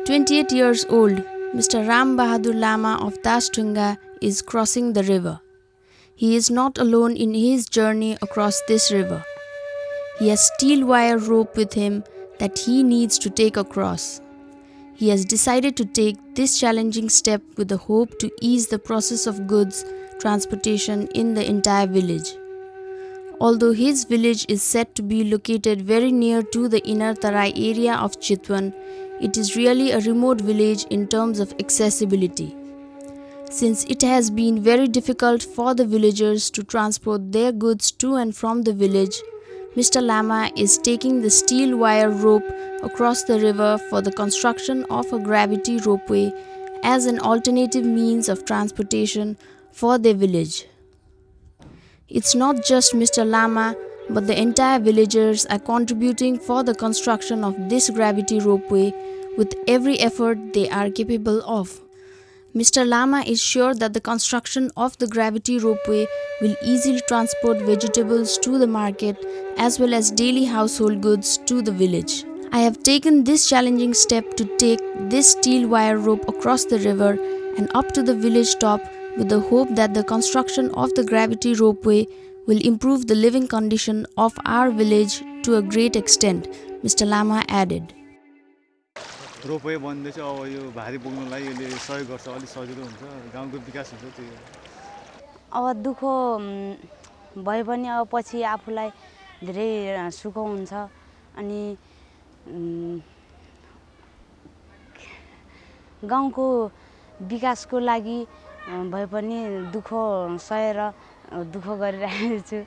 28 years old, Mr. Ram Bahadur Lama of Dastunga is crossing the river. He is not alone in his journey across this river. He has steel wire rope with him that he needs to take across. He has decided to take this challenging step with the hope to ease the process of goods transportation in the entire village. Although his village is said to be located very near to the inner Tarai area of Chitwan, it is really a remote village in terms of accessibility. Since it has been very difficult for the villagers to transport their goods to and from the village, Mr. Lama is taking the steel wire rope across the river for the construction of a gravity ropeway as an alternative means of transportation for their village. It's not just Mr. Lama, but the entire villagers are contributing for the construction of this gravity ropeway with every effort they are capable of. Mr. Lama is sure that the construction of the gravity ropeway will easily transport vegetables to the market as well as daily household goods to the village. I have taken this challenging step to take this steel wire rope across the river and up to the village top with the hope that the construction of the gravity ropeway will improve the living condition of our village to a great extent, Mr. Lama added. Ropeway बन्दै छ अब यो भारी बोक्नलाई यसले सहयोग गर्छ अलि सजिलो हुन्छ गाउँको विकास हुन्छ त्यो अब दुःख भए पनि अब पछि आफुलाई धेरै सुख हुन्छ अनि गाउँको विकासको लागि भए पनि दुःख सहेर दुःख गरिरहेको छु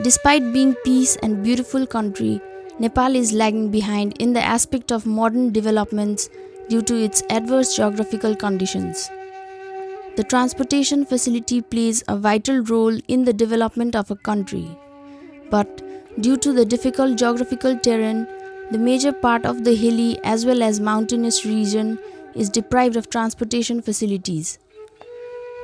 Despite being peace and beautiful country, Nepal is lagging behind in the aspect of modern developments due to its adverse geographical conditions. The transportation facility plays a vital role in the development of a country. But due to the difficult geographical terrain, the major part of the hilly as well as mountainous region is deprived of transportation facilities.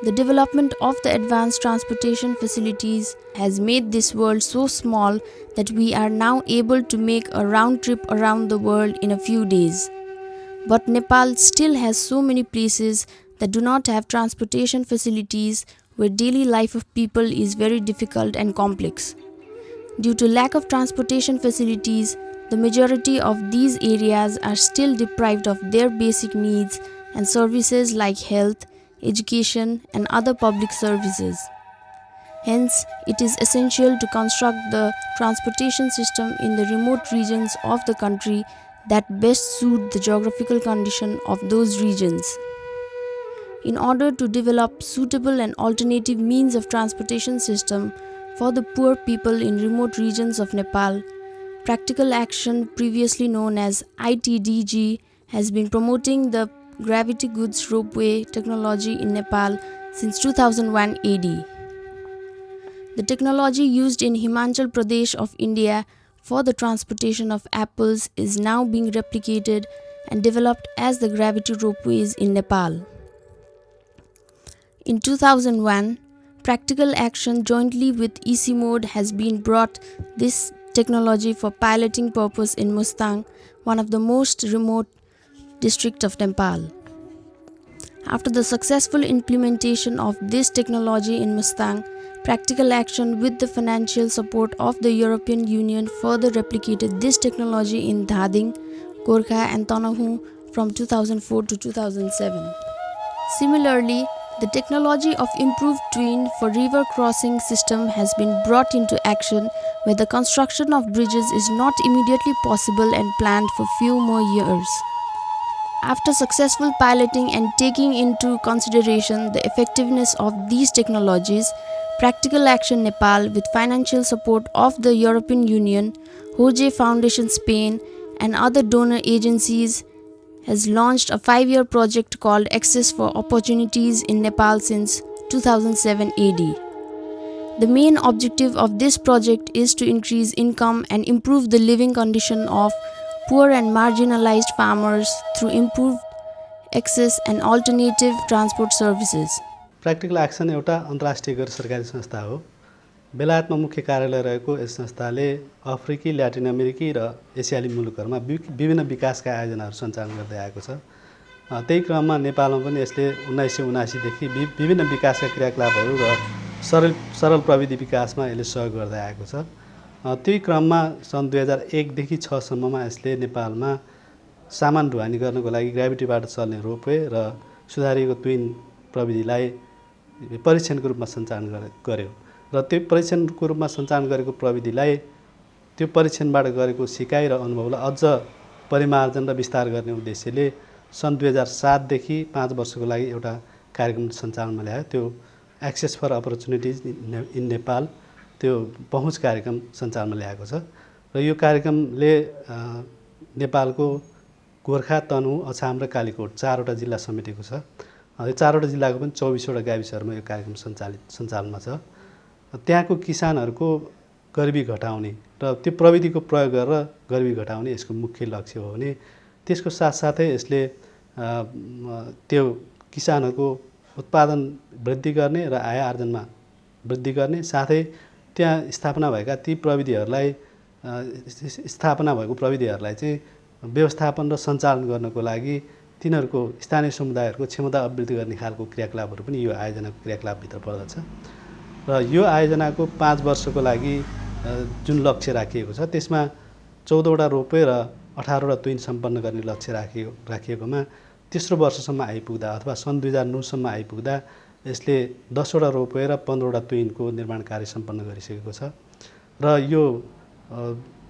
The development of the advanced transportation facilities has made this world so small that we are now able to make a round trip around the world in a few days. But Nepal still has so many places that do not have transportation facilities where daily life of people is very difficult and complex. Due to lack of transportation facilities, the majority of these areas are still deprived of their basic needs and services like health, education and other public services. Hence, it is essential to construct the transportation system in the remote regions of the country that best suit the geographical condition of those regions. In order to develop suitable and alternative means of transportation system for the poor people in remote regions of Nepal, Practical Action, previously known as ITDG, has been promoting the gravity goods ropeway technology in Nepal since 2001 AD. The technology used in Himachal Pradesh of India for the transportation of apples is now being replicated and developed as the gravity ropeways in Nepal. In 2001, Practical Action jointly with EC Mode has been brought this technology for piloting purpose in Mustang, one of the most remote district of Nepal. After the successful implementation of this technology in Mustang, Practical Action with the financial support of the European Union further replicated this technology in Dhading, Gorkha and Tanahu from 2004 to 2007. Similarly, the technology of improved twin for river crossing system has been brought into action where the construction of bridges is not immediately possible and planned for few more years. After successful piloting and taking into consideration the effectiveness of these technologies, Practical Action Nepal, with financial support of the European Union, Hoje Foundation Spain, and other donor agencies, has launched a 5-year project called Access for Opportunities in Nepal since 2007 AD. The main objective of this project is to increase income and improve the living condition of poor and marginalized farmers through improved access, and alternative transport services. Practical action एउटा अन्तर्राष्ट्रिय गैर सरकारी संस्था हो। बेलायतमा मुख्य कार्यालय रहेको yes संस्थाले अफ्रिकी, ल्याटिन अमेरिकी र एसियाली मुलुकहरूमा विभिन्न विकासका आयोजनाहरू सञ्चालन गर्दै आएको छ। त्यही क्रममा नेपालमा पनि यसले 1979 देखि विभिन्न विकासका क्रियाकलापहरू र सरल प्रविधि विकासमा यसले सहयोग गर्दै आएको छ। त्यही क्रममा सन् 2001 देखि 6 सम्ममा यसले नेपालमा सामान ढुवानी गर्नको लागि ग्राभिटीबाट चल्ने रोपवे र सुधारिएको ट्विन प्रविधिलाई परीक्षणको रूपमा सञ्चालन गर्यो र त्यो परीक्षणको रूपमा सञ्चालन गरेको प्रविधिलाई त्यो परीक्षणबाट गरेको सिकाइ र अनुभवलाई अझ परिमार्जन र विस्तार गर्ने उद्देश्यले सन् 2007 देखि 5 वर्षको लागि एउटा कार्यक्रम सञ्चालनमा ल्यायो। त्यो access for opportunities in Nepal, त्यो पहुँच कार्यक्रम सञ्चालनमा ल्याएको छ र यो कार्यक्रमले नेपालको गोर्खा, तनहुँ, अछाम र कालीकोट 4वटा जिल्ला समेटेको छ। यो 4वटा जिल्लाको पनि 24वटा गाविसहरूमा यो कार्यक्रम सञ्चालनमा छ। त्यहाँको किसानहरूको गरिबी घटाउने र त्यो प्रविधिको प्रयोग गरेर गरिबी घटाउने यसको मुख्य लक्ष्य हो भने त्यसको साथसाथै यसले त्यो किसानहरूको उत्पादन वृद्धि गर्ने र आय आर्जनमा वृद्धि गर्ने साथै त्यहाँ स्थापना भएको प्रविधिहरूलाई चाहिँ व्यवस्थापन र सञ्चालन गर्नको लागि तिनीहरूको स्थानीय समुदायहरूको क्षमता अभिवृद्धि गर्ने खालको क्रियाकलापहरू पनि यो आयोजनाको क्रियाकलापभित्र पर्दछ। र यो आयोजनाको 5 वर्षको लागि जुन लक्ष्य राखिएको छ त्यसमा 14वटा रोपवे र 18वटा ट्विन सम्पन्न गर्ने लक्ष्य राखिएकोमा तेस्रो वर्षसम्म आइपुग्दा अथवा सन् 2009 सम्म आइपुग्दा यसले 10वटा रोपवे र 15वटा ट्विनको निर्माण कार्य सम्पन्न गरिसकेको छ। र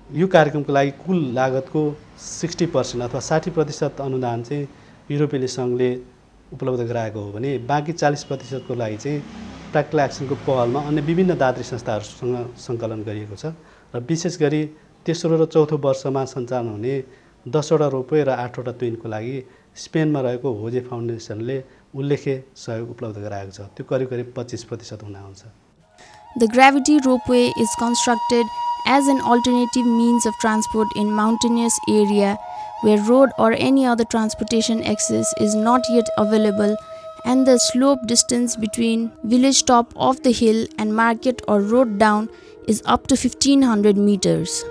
यो कार्यक्रमको लागि कुल लागतको 60% अथवा 60% अनुदान चाहिँ युरोपेली सङ्घले उपलब्ध गराएको हो भने बाँकी 40% को लागि चाहिँ प्र्याक्टिकल एक्सनको पहलमा अन्य विभिन्न दात्री संस्थाहरूसँग सङ्कलन गरिएको छ। र विशेष गरी तेस्रो र चौथो वर्षमा सञ्चालन हुने 10वटा रोपवे र 8वटा ट्विनको लागि स्पेनमा रहेको होजे फाउन्डेसनले उल्लेख्य सहयोग उपलब्ध गराएको छ। त्यो करिब 25% हुन आउँछ। The gravity ropeway is constructed as an alternative means of transport in mountainous area where road or any other transportation access is not yet available, and the slope distance between village top of the hill and market or road down is up to 1500 meters.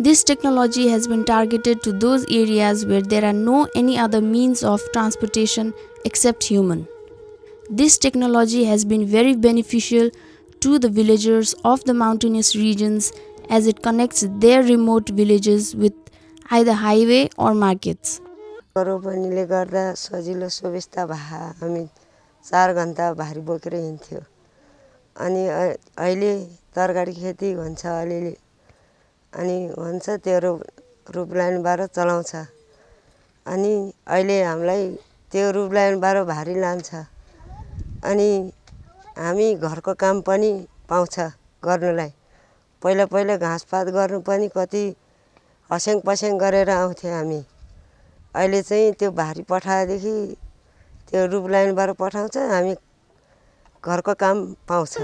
This technology has been targeted to those areas where there are no any other means of transportation except human. This technology has been very beneficial to the villagers of the mountainous regions as it connects their remote villages with either highway or markets. रोपनीले गर्दा सजिलो सुविस्ता भए हामी 4 घण्टा भारी बोकेर हिँड्थ्यो। अनि अहिले तरकारी खेती हुन्छ अलिअलि, अनि हुन्छ त्यो रुपलाइनबाट चलाउँछ। अनि अहिले हामीलाई त्यो रुपलाइनबाट भारी लान्छ। अनि हामी घरको काम पनि पाउँछ गर्नलाई। पहिला घाँसपात गर्नु पनि कति हस्याङ पस्याङ गरेर आउँथे हामी। अहिले चाहिँ त्यो भारी पठाएदेखि त्यो रुपलाइनबाट पठाउँछ, हामी घरको काम पाउँछ।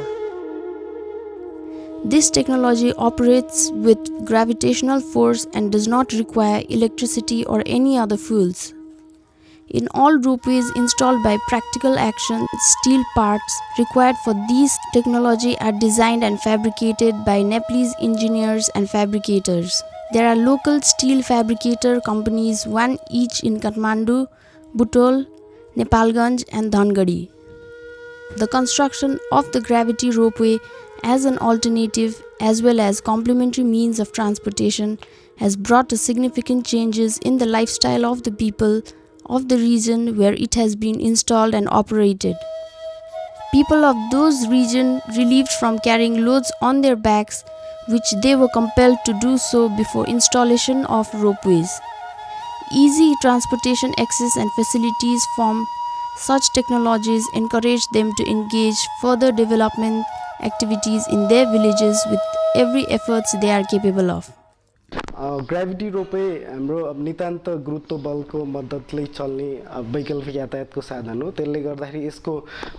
This technology operates with gravitational force and does not require electricity or any other fuels. In all ropeways installed by Practical Action, steel parts required for these technology are designed and fabricated by Nepalese engineers and fabricators. There are local steel fabricator companies, one each in Kathmandu, Butol, Nepalganj and Dhangadi. The construction of the gravity ropeway as an alternative as well as complementary means of transportation has brought significant changes in the lifestyle of the people of the region where it has been installed and operated. People of those regions relieved from carrying loads on their backs, which they were compelled to do so before installation of ropeways. Easy transportation access and facilities from such technologies encourage them to engage further development activities in their villages with every efforts they are capable of. Gravity ropeway हाम्रो अब नितान्त गुरुत्व बलको मद्दतले चल्ने वैकल्पिक यातायातको साधन हो। त्यसले गर्दाखेरि यसको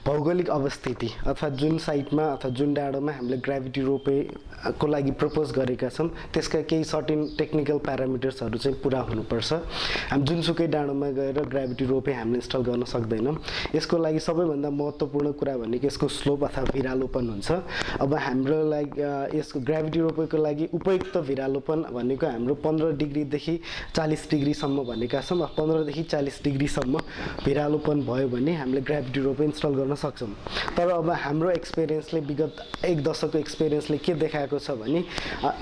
भौगोलिक अवस्थिति अथवा जुन साइटमा अथवा जुन डाँडोमा हामीले ग्राभिटी रोपवेको लागि प्रपोज गरेका छौँ त्यसका केही सर्टेन टेक्निकल प्यारामिटर्सहरू चाहिँ पुरा हुनुपर्छ। हामी जुनसुकै डाँडोमा गएर ग्राभिटी रोपवे हामीले इन्स्टल गर्न सक्दैनौँ। यसको लागि सबैभन्दा महत्त्वपूर्ण कुरा भनेको यसको स्लोप अथवा भिरालोपन हुन्छ। अब हाम्रो लागि यसको ग्राभिटी रोपवेको लागि उपयुक्त भिरालोपन भनेको हाम्रो 15 डिग्रीदेखि 40 डिग्रीसम्म भनेका छौँ। 15 देखि 40 डिग्रीसम्म भिरालोपन भयो भने हामीले ग्राभिटी रोपवे इन्स्टल गर्न सक्छौँ। तर अब हाम्रो एक्सपिरियन्सले विगत एक दशकको एक्सपिरियन्सले के देखाएको छ भने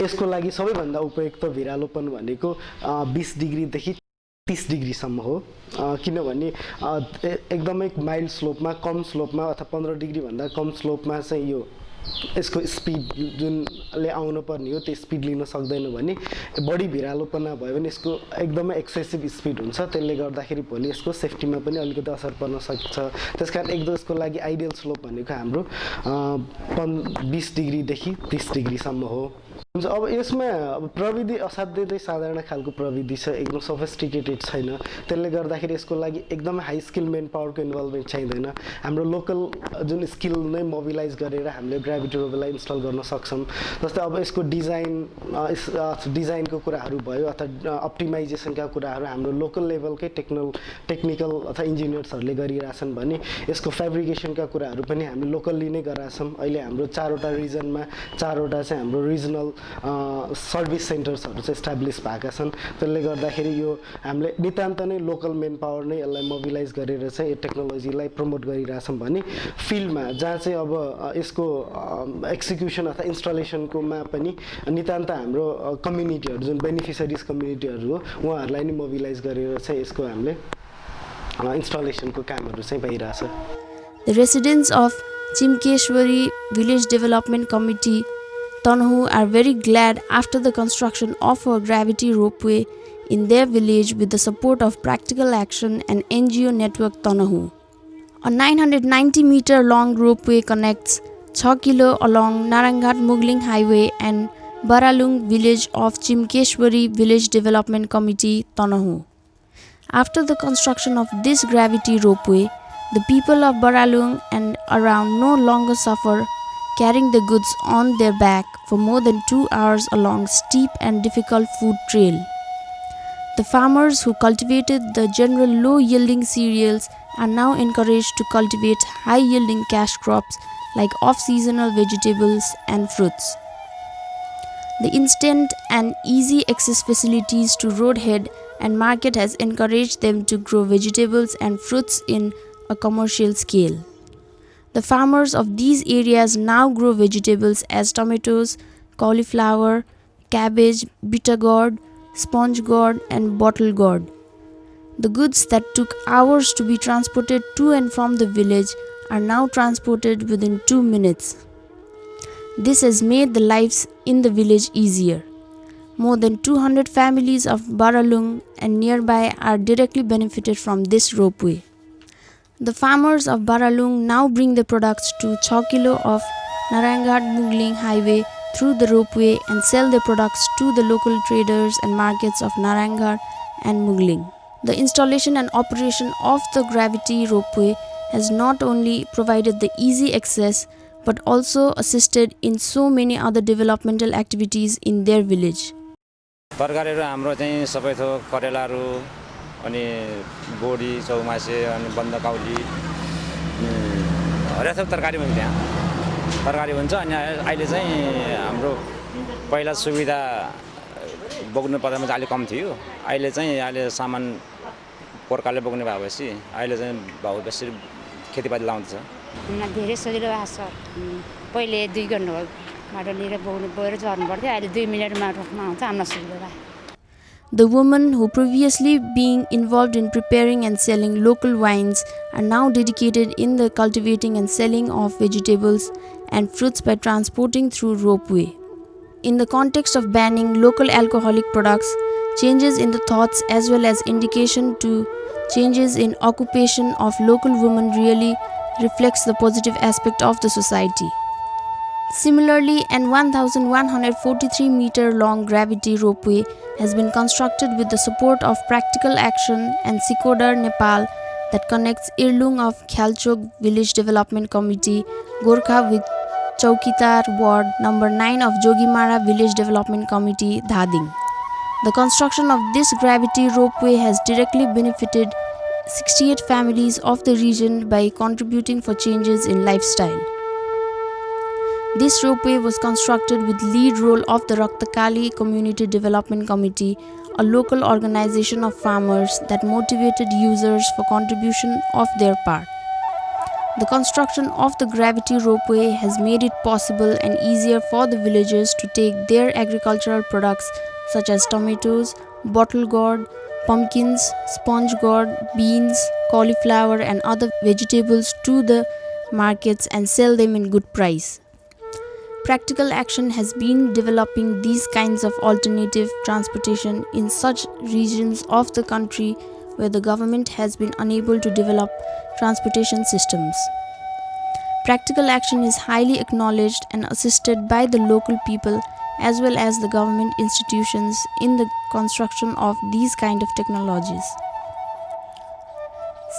यसको लागि सबैभन्दा उपयुक्त भिरालोपन भनेको 20 डिग्रीदेखि 30 डिग्रीसम्म हो। किनभने एकदमै माइल्ड स्लोपमा कम स्लोपमा अथवा 15 डिग्रीभन्दा कम स्लोपमा चाहिँ यो यसको स्पिड जुनले आउनु पर्ने हो त्यो स्पिड लिन सक्दैन भने बढी भिरालोपना भयो भने यसको एकदमै एक्सेसिभ स्पिड हुन्छ। त्यसले गर्दाखेरि भोलि यसको सेफ्टीमा पनि अलिकति असर पर्न सक्छ। त्यसकारण एकदम यसको लागि आइडियल स्लोप भनेको हाम्रो 20 डिग्रीदेखि 30 डिग्रीसम्म हो। हुन्छ अब यसमा अब प्रविधि असाध्यै साधारण खालको प्रविधि छ, एकदम सोफिस्टिकेटेड छैन। त्यसले गर्दाखेरि यसको लागि एकदमै हाई स्किल मेन पावरको इन्भल्भमेन्ट चाहिँदैन। हाम्रो लोकल जुन स्किल नै मोबिलाइज गरेर हामीले ग्राभिटी रोपवेलाई इन्स्टल गर्न सक्छौँ। जस्तै अब यसको डिजाइनको कुराहरू भयो अथवा अप्टिमाइजेसनका कुराहरू हाम्रो लोकल लेभलकै टेक्निकल अथवा इन्जिनियर्सहरूले गरिरहेछन् भने यसको फेब्रिकेसनका कुराहरू पनि हामी लोकल्ली नै गराछौँ। अहिले हाम्रो 4वटा रिजनमा 4वटा चाहिँ हाम्रो रिजनल सर्भिस सेन्टर्सहरू चाहिँ इस्टाब्लिस भएका छन्। त्यसले गर्दाखेरि यो हामीले नितान्त नै लोकल मेन पावर नै यसलाई मोबिलाइज गरेर चाहिँ यो टेक्नोलोजीलाई प्रमोट गरिरहेछौँ भने फिल्डमा जहाँ चाहिँ अब यसको एक्जिक्युसन अथवा इन्स्टलेसनकोमा पनि नितान्त हाम्रो कम्युनिटीहरू जुन बेनिफिसरिज कम्युनिटीहरू हो उहाँहरूलाई नै मोबिलाइज गरेर चाहिँ यसको हामीले इन्स्टलेसनको कामहरू चाहिँ भइरहेछ। The residents of Chimkeshwari Village Development Committee Tanahu are very glad after the construction of a gravity ropeway in their village with the support of Practical Action and NGO Network Tanahu. A 990-meter long ropeway connects 6 kilo along Naranghat Mugling Highway and Baralung village of Chimkeshwari Village Development Committee Tanahu. After the construction of this gravity ropeway, the people of Baralung and around no longer suffer carrying the goods on their back for more than 2 hours along steep and difficult food trail. The farmers who cultivated the general low-yielding cereals are now encouraged to cultivate high-yielding cash crops like off-seasonal vegetables and fruits. The instant and easy access facilities to roadhead and market has encouraged them to grow vegetables and fruits in a commercial scale. The farmers of these areas now grow vegetables as tomatoes, cauliflower, cabbage, bitter gourd, sponge gourd and bottle gourd. The goods that took hours to be transported to and from the village are now transported within 2 minutes. This has made the lives in the village easier. More than 200 families of Baralung and nearby are directly benefited from this ropeway. The farmers of Baralung now bring their products to 6 kilo of Naranghat Mugling Highway through the ropeway and sell their products to the local traders and markets of Naranghat and Mugling. The installation and operation of the gravity ropeway has not only provided the easy access but also assisted in so many other developmental activities in their village. तरकारीहरु हाम्रो चाहिँ सबै थोक करेलाहरु अनि बोडी चौमासे अनि बन्दकौली हरेक थोक तरकारी हुन्छ त्यहाँ तरकारी हुन्छ अनि अहिले चाहिँ हाम्रो पहिला सुविधा बोक्नु पर्दामा चाहिँ अलि कम थियो अहिले चाहिँ अहिले सामान पोर्काले बोक्ने भएपछि अहिले चाहिँ बहुत बेसी खेतीपाती लाउँछ धेरै सजिलो भएको छ पहिले 2 घण्टा माटो लिएर बोक्नु परेर झर्नु पर्थ्यो अहिले 2 मिनेटमा रोक्न आउँछ हामीलाई सुविधा भयो. The women who previously being involved in preparing and selling local wines are now dedicated in the cultivating and selling of vegetables and fruits by transporting through ropeway. In the context of banning local alcoholic products, changes in the thoughts as well as indication to changes in occupation of local women really reflects the positive aspect of the society. Similarly, an 1,143-meter long gravity ropeway has been constructed with the support of Practical Action and Sikodar, Nepal, that connects Irlung of Khalchok Village Development Committee, Gorkha, with Chaukitar Ward number 9 of Jogimara Village Development Committee, Dhading. The construction of this gravity ropeway has directly benefited 68 families of the region by contributing for changes in lifestyle. This ropeway was constructed with lead role of the Raktakali Community Development Committee, a local organization of farmers that motivated users for contribution of their part. The construction of the gravity ropeway has made it possible and easier for the villagers to take their agricultural products such as tomatoes, bottle gourd, pumpkins, sponge gourd, beans, cauliflower and other vegetables to the markets and sell them in good price. Practical Action has been developing these kinds of alternative transportation in such regions of the country where the government has been unable to develop transportation systems. Practical Action is highly acknowledged and assisted by the local people as well as the government institutions in the construction of these kind of technologies.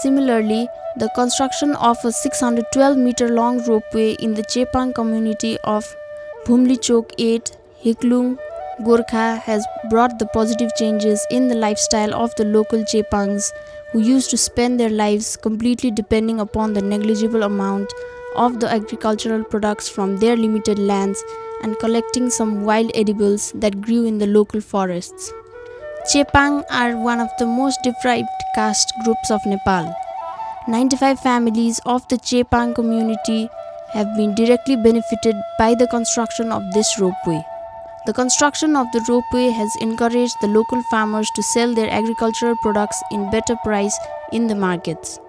Similarly, the construction of a 612-meter-long ropeway in the Chepang community of Bhumlichok 8, Hiklung, Gorkha has brought the positive changes in the lifestyle of the local Chepangs who used to spend their lives completely depending upon the negligible amount of the agricultural products from their limited lands and collecting some wild edibles that grew in the local forests. Chepang are one of the most deprived caste groups of Nepal. 95 families of the Chepang community have been directly benefited by the construction of this ropeway. The construction of the ropeway has encouraged the local farmers to sell their agricultural products in better price in the markets.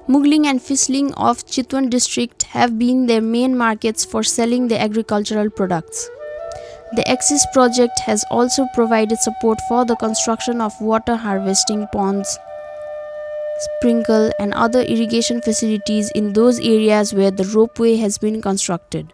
Mugling and Fisling of Chitwan district have been their main markets for selling the agricultural products. The Axis project has also provided support for the construction of water harvesting ponds, sprinkle and other irrigation facilities in those areas where the ropeway has been constructed.